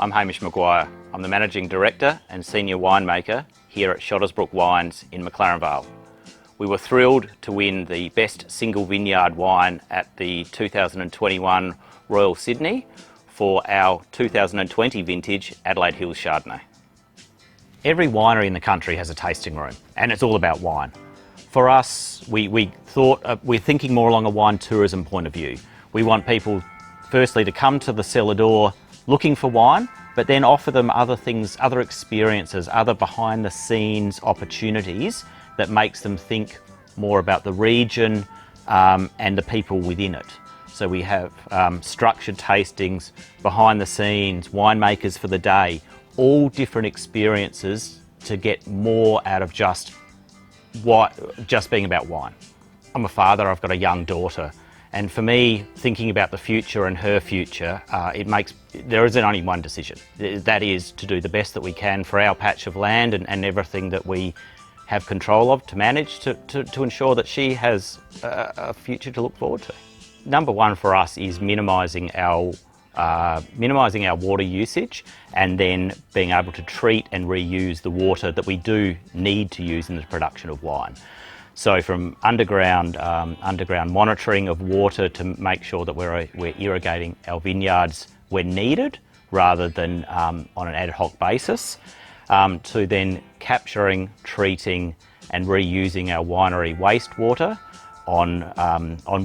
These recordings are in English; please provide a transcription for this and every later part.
I'm Hamish Maguire. I'm the Managing Director and Senior Winemaker here at Shottesbrooke Wines in McLaren Vale. We were thrilled to win the Best Single Vineyard Wine at the 2021 Royal Sydney for our 2020 vintage Adelaide Hills Chardonnay. Every winery in the country has a tasting room, and it's all about wine. For us, we're thinking more along a wine tourism point of view. We want people firstly to come to the cellar door looking for wine, but then offer them other things, other experiences, other behind the scenes opportunities that makes them think more about the region and the people within it. So we have structured tastings, behind the scenes, winemakers for the day, all different experiences to get more out of just being about wine. I'm a father, I've got a young daughter, and for me, thinking about the future and her future, there isn't only one decision. That is to do the best that we can for our patch of land and everything that we have control of to manage to ensure that she has a future to look forward to. Number one for us is minimising our water usage, and then being able to treat and reuse the water that we do need to use in the production of wine. So from underground monitoring of water to make sure that we're irrigating our vineyards when needed rather than on an ad hoc basis, to then capturing, treating and reusing our winery wastewater on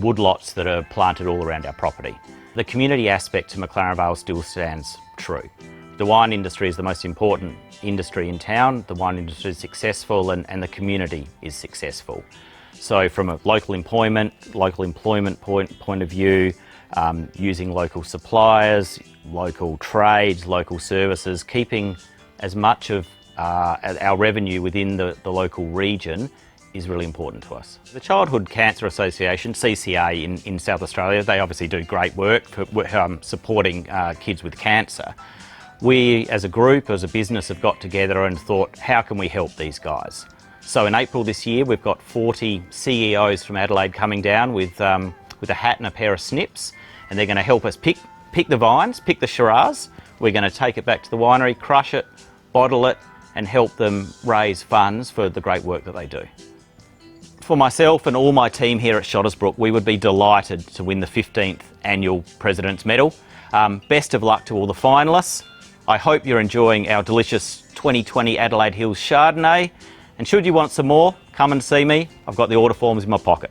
woodlots that are planted all around our property. The community aspect to McLaren Vale still stands true. The wine industry is the most important industry in town. The wine industry is successful and the community is successful. So from a local employment point of view, using local suppliers, local trades, local services, keeping as much of our revenue within the local region is really important to us. The Childhood Cancer Association, CCA in South Australia, they obviously do great work for supporting kids with cancer. We as a group, as a business, have got together and thought, how can we help these guys? So in April this year, we've got 40 CEOs from Adelaide coming down with a hat and a pair of snips, and they're going to help us pick the vines, pick the Shiraz. We're going to take it back to the winery, crush it, bottle it, and help them raise funds for the great work that they do. For myself and all my team here at Shottesbrooke, we would be delighted to win the 15th Annual President's Medal. Best of luck to all the finalists. I hope you're enjoying our delicious 2020 Adelaide Hills Chardonnay. And should you want some more, come and see me. I've got the order forms in my pocket.